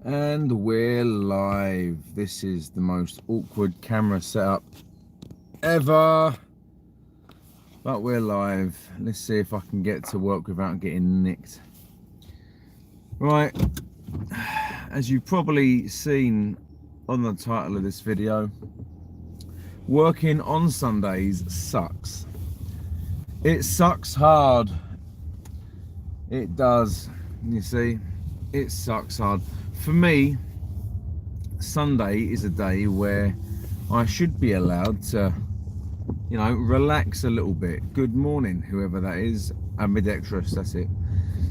And we're live. This is the most awkward camera setup ever, but we're live. Let's see if I can get to work without getting nicked. Right, as you've probably seen on the title of this video, working on Sundays sucks. It sucks hard. It does. You see, it sucks hard. For me, Sunday is a day where I should be allowed to, relax a little bit. Good morning, whoever that is. Ambidextrous, that's it.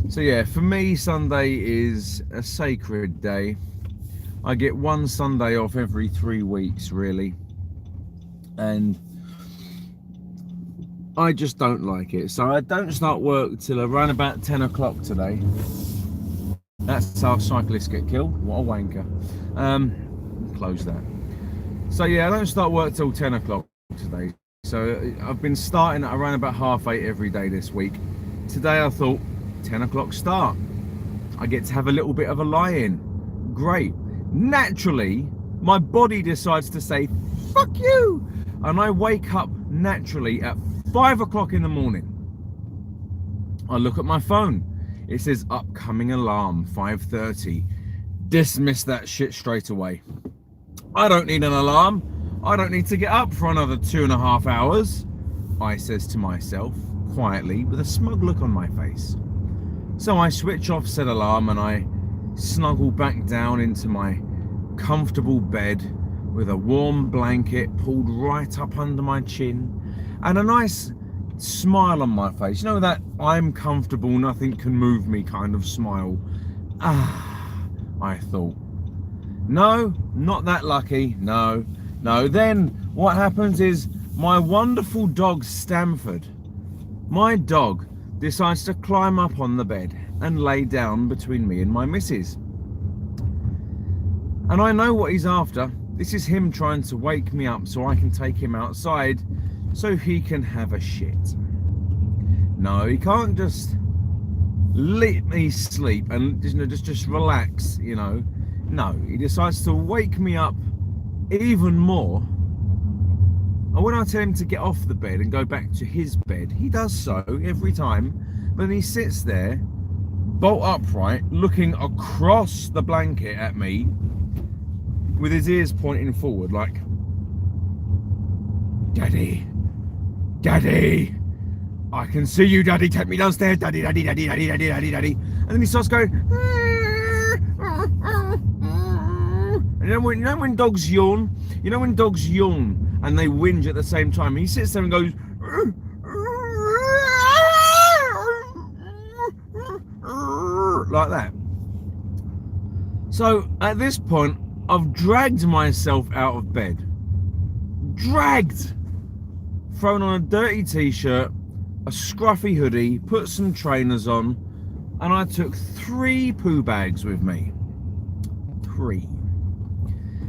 So yeah, for me, Sunday is a sacred day. I get one Sunday off every 3 weeks, really. And I just don't like it. So I don't start work till around about 10 o'clock today. That's how cyclists get killed. What a wanker. Close that. So yeah, I don't start work till 10 o'clock today. So I've been starting at around about 8:30 every day this week. Today I thought 10 o'clock start. I get to have a little bit of a lie-in. Great. Naturally, my body decides to say, fuck you. And I wake up naturally at 5 o'clock in the morning. I look at my phone. It says upcoming alarm, 5:30. Dismiss that shit straight away. I don't need an alarm. I don't need to get up for another 2.5 hours, I says to myself, quietly, with a smug look on my face. So I switch off said alarm and I snuggle back down into my comfortable bed with a warm blanket pulled right up under my chin and a nice smile on my face. You know, that I'm comfortable, nothing can move me kind of smile. I thought. No, not that lucky. No. Then what happens is my wonderful dog Stanford, my dog, decides to climb up on the bed and lay down between me and my missus. And I know what he's after. This is him trying to wake me up so I can take him outside so he can have a shit. No, he can't just let me sleep and just relax, No, he decides to wake me up even more. And when I tell him to get off the bed and go back to his bed, he does so every time. But then he sits there, bolt upright, looking across the blanket at me with his ears pointing forward like, Daddy, I can see you, Daddy, take me downstairs, Daddy. And then he starts going, and you know when dogs yawn? You know when dogs yawn and they whinge at the same time? He sits there and goes, like that. So at this point, I've dragged myself out of bed. Thrown on a dirty t-shirt, a scruffy hoodie, put some trainers on, and I took 3 poo bags with me. 3.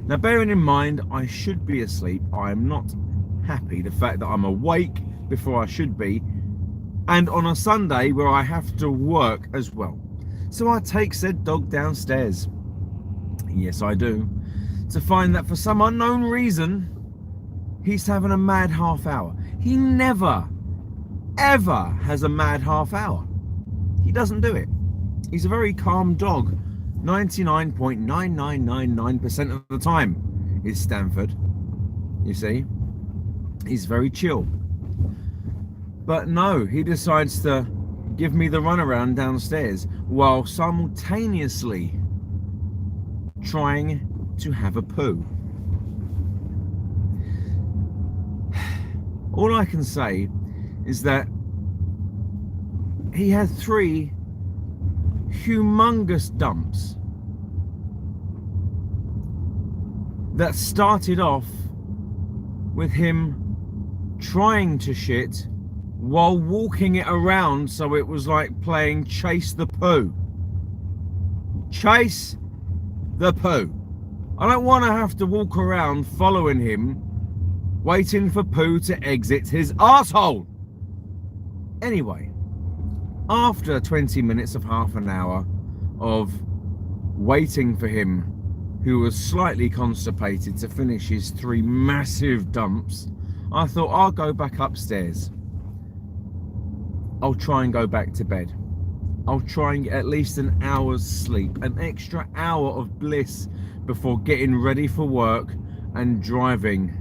Now, bearing in mind, I should be asleep. I am not happy the fact that I'm awake before I should be, and on a Sunday where I have to work as well. So I take said dog downstairs. Yes, I do. To find that for some unknown reason, he's having a mad half hour. He never, ever has a mad half hour. He doesn't do it. He's a very calm dog. 99.9999% of the time is Stanford. You see? He's very chill. But no, he decides to give me the runaround downstairs while simultaneously trying to have a poo. All I can say is that he had 3 humongous dumps that started off with him trying to shit while walking it around, so it was like playing Chase the Poo. Chase the Poo. I don't want to have to walk around following him, waiting for poo to exit his arsehole. Anyway, after 20 minutes of half an hour of waiting for him, who was slightly constipated, to finish his 3 massive dumps, I thought I'll go back upstairs. I'll try and go back to bed. I'll try and get at least an hour's sleep, an extra hour of bliss before getting ready for work and driving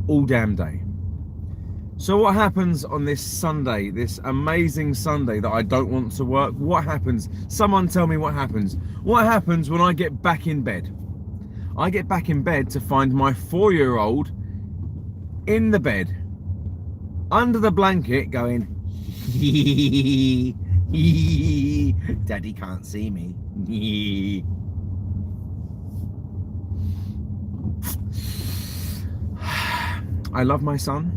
all damn day. So what happens on this Sunday, this amazing Sunday that I don't want to work? What happens? Someone tell me what happens. What happens when I get back in bed? I get back in bed to find my 4-year-old in the bed, under the blanket, going, Daddy can't see me. I love my son.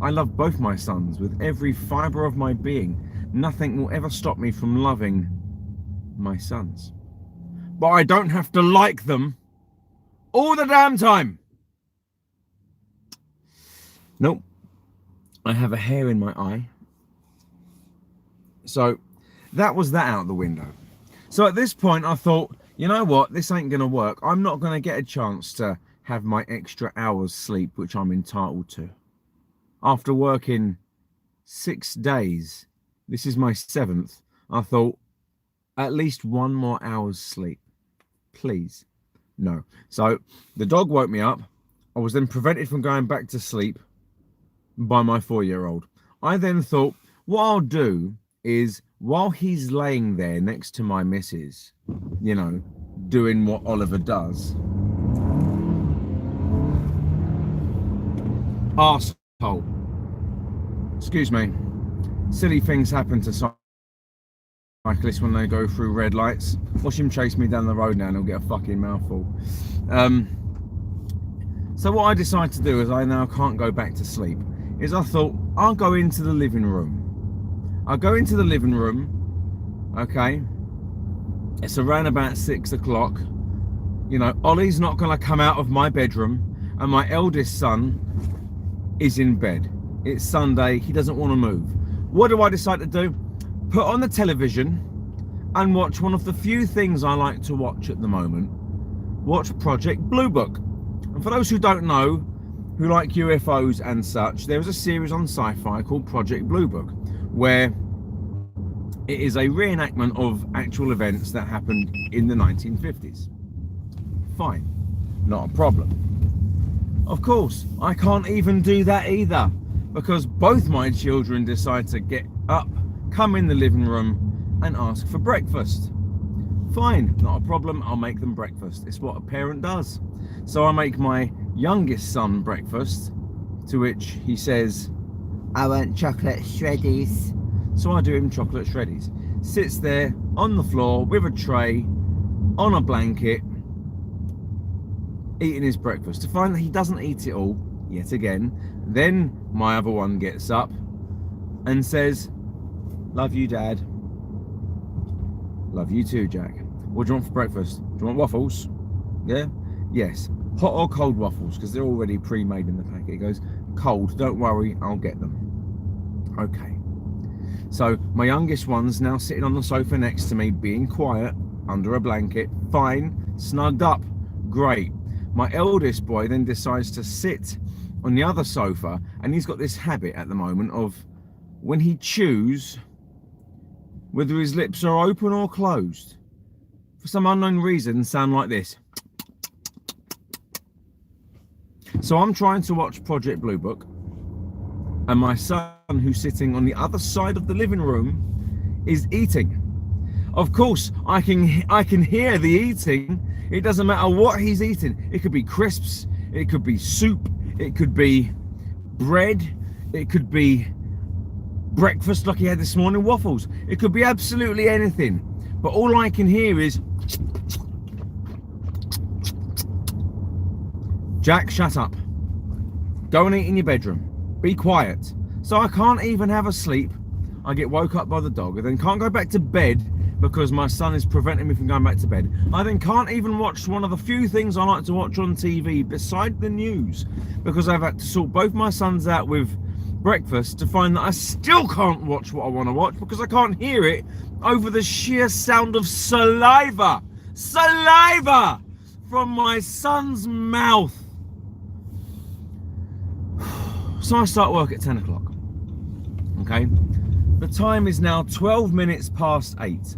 I love both my sons with every fibre of my being. Nothing will ever stop me from loving my sons. But I don't have to like them all the damn time. Nope. I have a hair in my eye. So that was that out the window. So at this point I thought, you know what, this ain't gonna work. I'm not gonna get a chance to have my extra hours sleep, which I'm entitled to. After working 6 days, this is my 7th, I thought, at least 1 more hour's sleep, please. No. So the dog woke me up. I was then prevented from going back to sleep by my 4-year-old. I then thought, what I'll do is, while he's laying there next to my missus, you know, doing what Oliver does, arsehole, excuse me, silly things happen to cyclists when they go through red lights. Watch him chase me down the road now and he'll get a fucking mouthful. So what I decided to do, as I now can't go back to sleep, is I thought I'll go into the living room. I'll go into the living room, okay? It's around about 6 o'clock. You know, Ollie's not gonna come out of my bedroom, and my eldest son is in bed. It's Sunday, he doesn't want to move. What do I decide to do? Put on the television and watch one of the few things I like to watch at the moment. Watch Project Blue Book. And for those who don't know, who like UFOs and such, there was a series on Sci-Fi called Project Blue Book, where it is a reenactment of actual events that happened in the 1950s. Fine, not a problem. Of course, I can't even do that either, because both my children decide to get up, come in the living room and ask for breakfast. Fine, not a problem, I'll make them breakfast. It's what a parent does. So I make my youngest son breakfast, to which he says, I want chocolate shreddies. So I do him chocolate shreddies. Sits there on the floor with a tray, on a blanket, eating his breakfast, to find that he doesn't eat it all yet again. Then my other one gets up and says, love you, Dad. Love you too, Jack. What do you want for breakfast? Do you want waffles? Yeah? Yes. Hot or cold waffles, because they're already pre-made in the packet. He goes, cold, don't worry, I'll get them. Okay. So my youngest one's now sitting on the sofa next to me, being quiet, under a blanket, fine, snugged up, great. My eldest boy then decides to sit on the other sofa, and he's got this habit at the moment of, when he chews, whether his lips are open or closed, for some unknown reason, sound like this. So I'm trying to watch Project Blue Book, and my son, who's sitting on the other side of the living room, is eating. Of course, I can hear the eating. It doesn't matter what he's eating. It could be crisps, it could be soup, it could be bread, it could be breakfast like he had this morning, waffles. It could be absolutely anything. But all I can hear is, Jack, shut up. Go and eat in your bedroom. Be quiet. So I can't even have a sleep. I get woke up by the dog. I then can't go back to bed because my son is preventing me from going back to bed. I then can't even watch one of the few things I like to watch on TV beside the news, because I've had to sort both my sons out with breakfast to find that I still can't watch what I want to watch because I can't hear it over the sheer sound of saliva from my son's mouth. So I start work at 10 o'clock. Okay, the time is now 12 minutes past 8.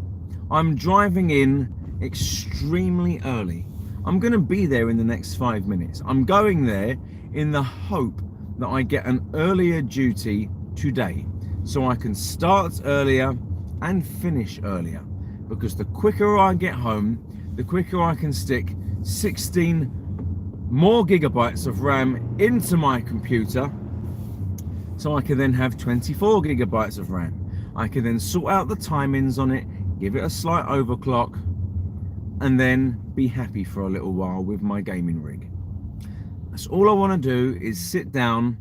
I'm driving in extremely early. I'm going to be there in the next 5 minutes. I'm going there in the hope that I get an earlier duty today so I can start earlier and finish earlier, because the quicker I get home, the quicker I can stick 16 more gigabytes of RAM into my computer, so I can then have 24 gigabytes of RAM. I can then sort out the timings on it, give it a slight overclock, and then be happy for a little while with my gaming rig. That's all I want to do, is sit down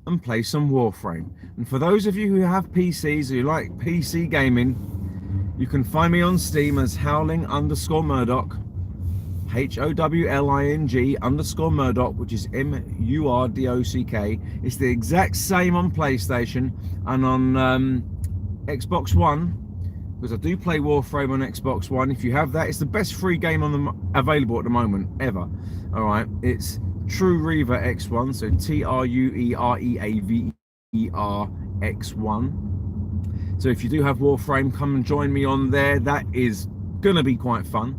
and play some Warframe. And for those of you who have PCs, who like PC gaming, you can find me on Steam as Howling_Murdoch, HOWLING_Murdoch, which is MURDOCK. It's the exact same on PlayStation and on Xbox One, because I do play Warframe on Xbox One. If you have that, it's the best free game available at the moment ever. All right, it's True Reaver X1, so TRUERAVERX1. So if you do have Warframe, come and join me on there. That is gonna be quite fun.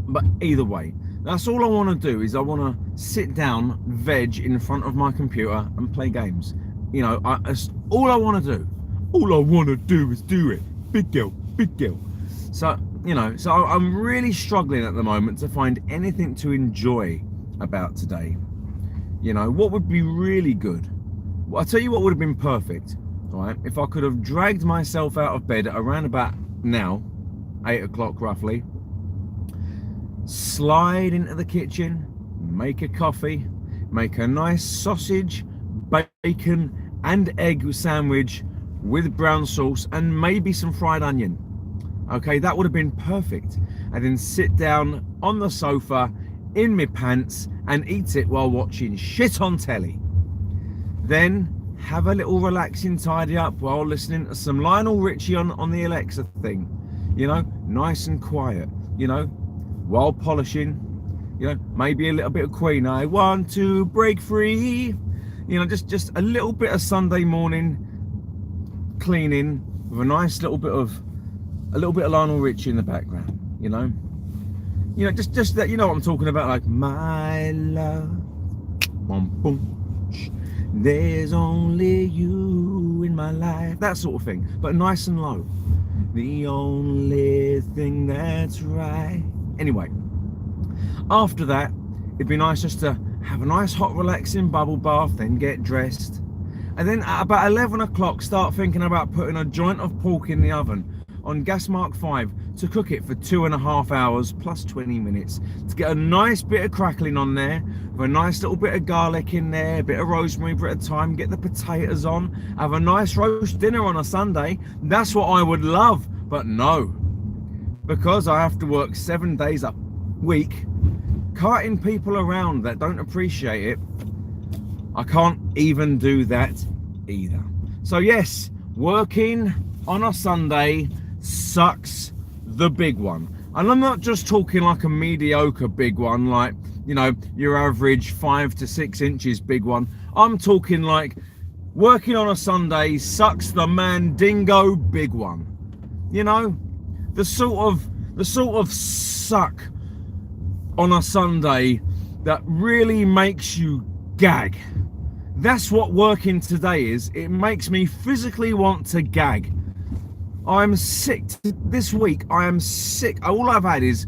But either way, that's all I want to do, is I want to sit down, veg in front of my computer and play games. You know, that's all I want to do. All I want to do is do it. Big girl, big girl. So, you know, so I'm really struggling at the moment to find anything to enjoy about today. You know, what would be really good? Well, I'll tell you what would have been perfect, all right? If I could have dragged myself out of bed at around about now, 8 o'clock roughly, slide into the kitchen, make a coffee, make a nice sausage, bacon and egg sandwich with brown sauce and maybe some fried onion. Okay, that would have been perfect. And then sit down on the sofa in my pants and eat it while watching shit on telly. Then have a little relaxing tidy up while listening to some Lionel Richie on the Alexa thing. You know, nice and quiet, you know, while polishing, you know, maybe a little bit of Queen. I want to break free. You know, just a little bit of Sunday morning cleaning with a nice little bit of Lionel Richie in the background. You know, just that, you know what I'm talking about, like my love, boom, boom, there's only you in my life, that sort of thing, but nice and low. The only thing that's right. Anyway, after that, it'd be nice just to have a nice hot relaxing bubble bath, then get dressed, and then at about 11 o'clock start thinking about putting a joint of pork in the oven on gas mark 5 to cook it for 2.5 hours plus 20 minutes to get a nice bit of crackling on there, with a nice little bit of garlic in there, a bit of rosemary, a bit of thyme, get the potatoes on, have a nice roast dinner on a Sunday. That's what I would love, but no, because I have to work 7 days a week carting people around that don't appreciate it, I can't even do that either. So yes, working on a Sunday sucks the big one. And I'm not just talking like a mediocre big one, like, you know, your average 5 to 6 inches big one. I'm talking like working on a Sunday sucks the mandingo big one. You know, the sort of suck on a Sunday that really makes you gag. That's what working today is. It makes me physically want to gag. I'm sick. This week I am sick. All I've had is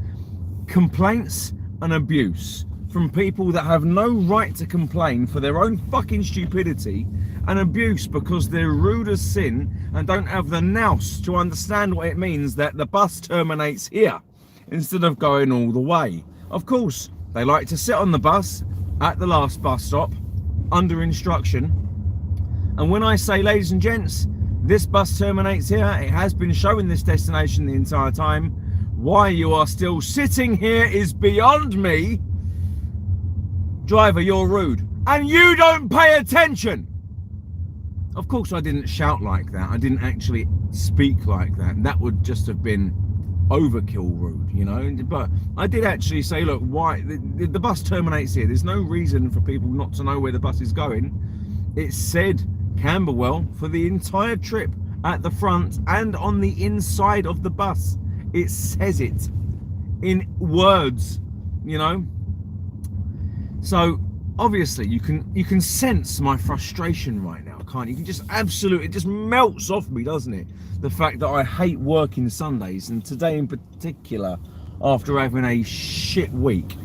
complaints and abuse from people that have no right to complain for their own fucking stupidity, and abuse because they're rude as sin and don't have the nous to understand what it means that the bus terminates here instead of going all the way. Of course, they like to sit on the bus at the last bus stop under instruction, and when I say, ladies and gents, this bus terminates here, it has been showing this destination the entire time, why you are still sitting here is beyond me. Driver, you're rude. and you don't pay attention. Of course, I didn't shout like that. I didn't actually speak like that. That would just have been overkill rude, you know. But I did actually say, look, why the bus terminates here. There's no reason for people not to know where the bus is going. It said Camberwell for the entire trip at the front and on the inside of the bus. It says it in words, you know. So obviously you can sense my frustration right now, can't you? You can just absolutely, it just melts off me, doesn't it? The fact that I hate working Sundays, and today in particular, after having a shit week.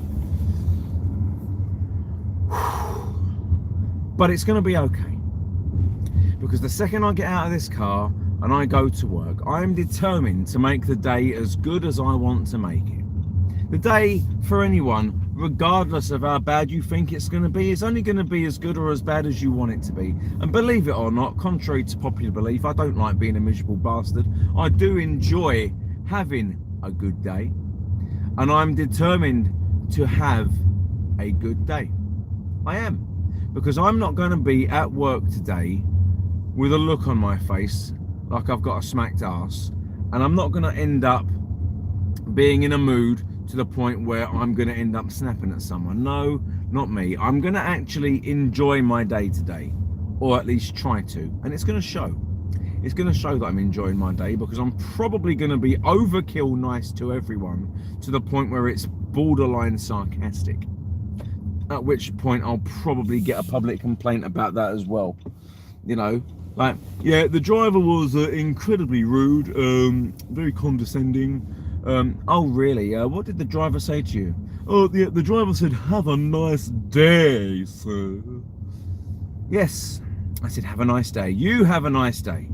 But it's going to be okay, because the second I get out of this car and I go to work, I am determined to make the day as good as I want to make it. The day for anyone, regardless of how bad you think it's going to be, it's only going to be as good or as bad as you want it to be. And believe it or not, contrary to popular belief, I don't like being a miserable bastard. I do enjoy having a good day, and I'm determined to have a good day. I am, because I'm not going to be at work today with a look on my face like I've got a smacked ass, and I'm not going to end up being in a mood to the point where I'm going to end up snapping at someone. No, not me. I'm going to actually enjoy my day today, or at least try to, and it's going to show. It's going to show that I'm enjoying my day, because I'm probably going to be overkill nice to everyone to the point where it's borderline sarcastic, at which point I'll probably get a public complaint about that as well. You know, like, yeah, the driver was incredibly rude, very condescending. Oh really? What did the driver say to you? Oh, the driver said, "Have a nice day, sir." Yes, I said, have a nice day. You have a nice day.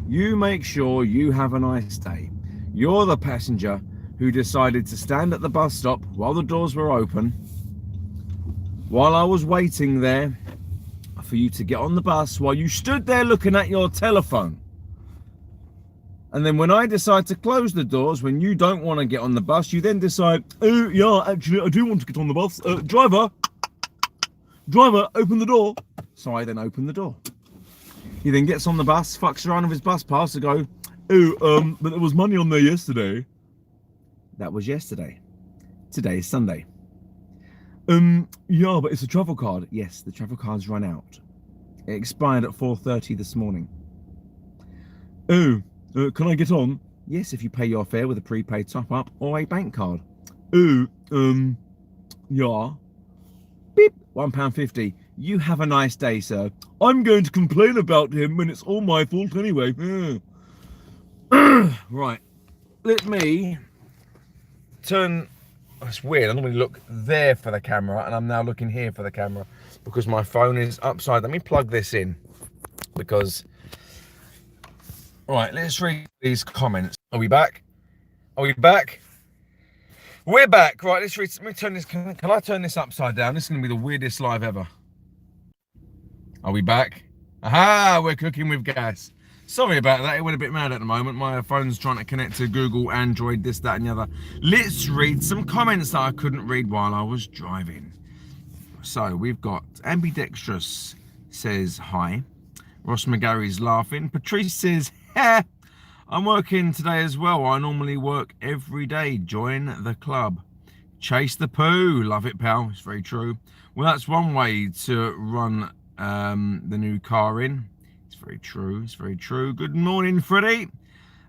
You make sure you have a nice day. You're the passenger who decided to stand at the bus stop while the doors were open, while I was waiting there for you to get on the bus, while you stood there looking at your telephone. And then when I decide to close the doors, when you don't want to get on the bus, you then decide, oh yeah, actually I do want to get on the bus. Driver, open the door. So I then open the door. He then gets on the bus, fucks around with his bus pass to go, oh, but there was money on there yesterday. That was yesterday. Today is Sunday. Yeah, but it's a travel card. Yes, the travel card's run out. It expired at 4:30 this morning. Oh. Can I get on? Yes, if you pay your fare with a prepaid top-up or a bank card. Oh, yeah. Beep, £1.50. You have a nice day, sir. I'm going to complain about him when it's all my fault anyway. Right, let me turn. That's weird. I normally look there for the camera, and I'm now looking here for the camera because my phone is upside. Let me plug this in, because... Right, let's read these comments. Are we back? Are we back? We're back. Right, let's read. Let me turn this. Can I turn this upside down? This is going to be the weirdest live ever. Are we back? Aha, we're cooking with gas. Sorry about that. It went a bit mad at the moment. My phone's trying to connect to Google, Android, this, that, and the other. Let's read some comments that I couldn't read while I was driving. So we've got Ambidextrous says hi. Ross McGarry's laughing. Patrice says, I'm working today as well. I normally work every day. Join the club. Chase the poo. Love it, pal. It's very true. Well, that's one way to run the new car in. It's very true. It's very true. Good morning, Freddie.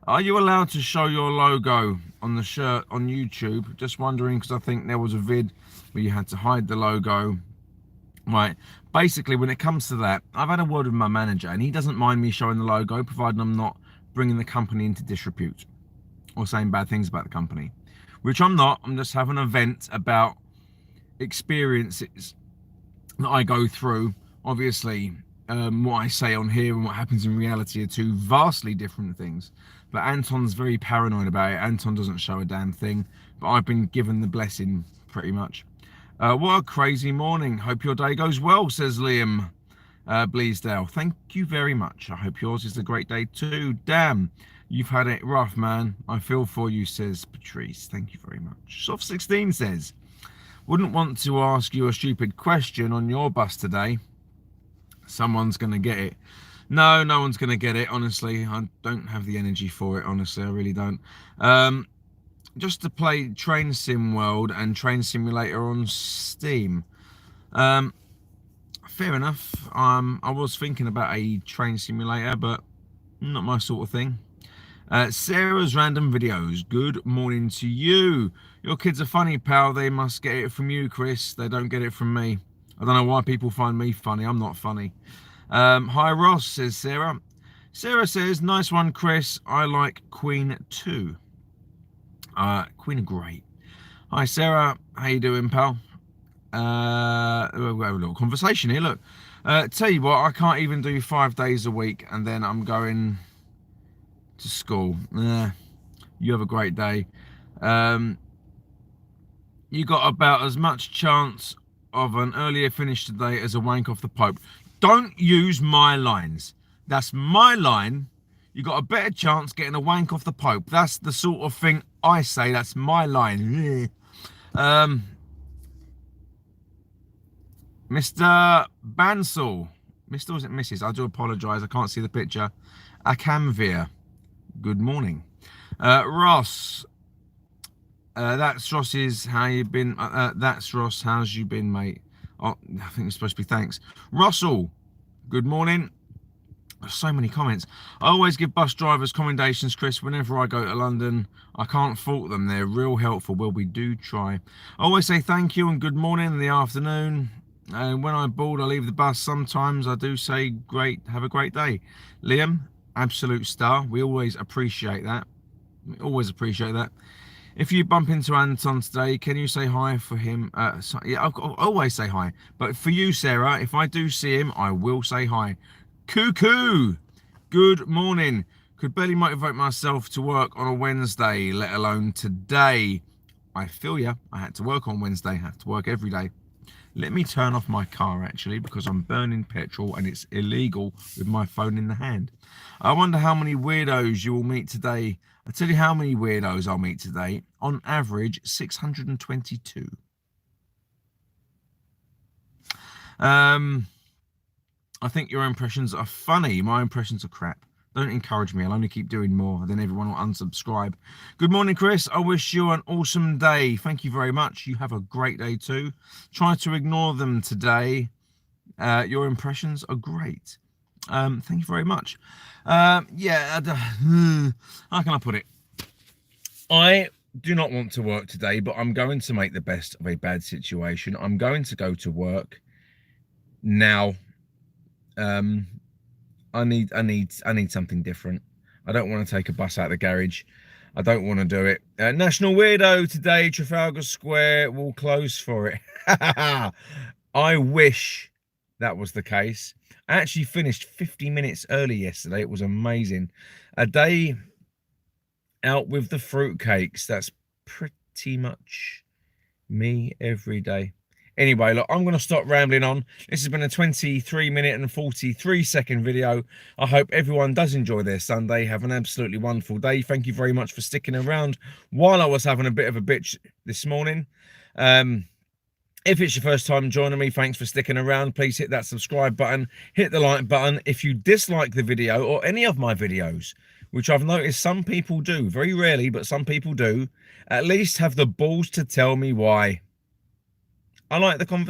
Are you allowed to show your logo on the shirt on YouTube? Just wondering, because I think there was a vid where you had to hide the logo. Right, basically when it comes to that, I've had a word with my manager and he doesn't mind me showing the logo, providing I'm not bringing the company into disrepute or saying bad things about the company, which I'm not. I'm just having an event about experiences that I go through. Obviously, what I say on here and what happens in reality are two vastly different things, but Anton's very paranoid about it. Anton doesn't show a damn thing, but I've been given the blessing pretty much. What a crazy morning. Hope your day goes well, says Liam Bleasdale. Thank you very much. I hope yours is a great day too. Damn, you've had it rough, man. I feel for you, says Patrice. Thank you very much. Soft16 says, Wouldn't want to ask you a stupid question on your bus today. Someone's going to get it. No, no one's going to get it, honestly. I don't have the energy for it, honestly. I really don't. Just to play Train Sim World and Train Simulator on Steam. Fair enough. I was thinking about a train simulator, but not my sort of thing. Sarah's Random Videos. Good morning to you. Your kids are funny, pal. They must get it from you, Chris. They don't get it from me. I don't know why people find me funny. I'm not funny. Hi, Ross, says Sarah. Sarah says, nice one, Chris. I like Queen too. Queen are great. Hi, Sarah. How you doing, pal? We'll have a little conversation here. Look, tell you what, I can't even do 5 days a week, and then I'm going to school. You have a great day. You got about as much chance of an earlier finish today as a wank off the Pope. Don't use my lines. That's my line. You got a better chance getting a wank off the Pope. That's the sort of thing I say. That's my line. Mr. Bansal. Mr. Was it Mrs.? I do apologise. I can't see the picture. Akamvir. Good morning. Ross. That's Ross's. How you been? That's Ross. How's you been, mate? Oh, I think it's supposed to be thanks. Russell. Good morning. So many comments. I always give bus drivers commendations, Chris, whenever I go to London. I can't fault them. They're real helpful. Well, we do try. I always say thank you and good morning in the afternoon. And when I'm bored, I leave the bus. Sometimes I do say great, have a great day. Liam, absolute star. We always appreciate that. We always appreciate that. If you bump into Anton today, can you say hi for him? Yeah, I'll always say hi. But for you, Sarah, if I do see him, I will say hi. Cuckoo, good morning. Could barely motivate myself to work on a Wednesday, let alone today. I feel ya. I had to work on Wednesday. I have to work every day. Let me turn off my car, actually, because I'm burning petrol and it's illegal with my phone in the hand. I wonder how many weirdos you will meet today. I'll tell you how many weirdos I'll meet today. On average, 622. I think your impressions are funny. My impressions are crap. Don't encourage me. I'll only keep doing more. Then everyone will unsubscribe. Good morning, Chris. I wish you an awesome day. Thank you very much. You have a great day too. Try to ignore them today. Your impressions are great. Thank you very much. How can I put it? I do not want to work today, but I'm going to make the best of a bad situation. I'm going to go to work now. I need something different. I don't want to take a bus out of the garage. I don't want to do it. National Weirdo today, Trafalgar Square will close for it. I wish that was the case. I actually finished 50 minutes early yesterday. It was amazing. A day out with the fruitcakes. That's pretty much me every day. Anyway, look, I'm going to stop rambling on. This has been a 23-minute and 43-second video. I hope everyone does enjoy their Sunday. Have an absolutely wonderful day. Thank you very much for sticking around while I was having a bit of a bitch this morning. If it's your first time joining me, thanks for sticking around. Please hit that subscribe button, hit the like button. If you dislike the video or any of my videos, which I've noticed some people do, very rarely, but some people do, at least have the balls to tell me why. I like the conversation.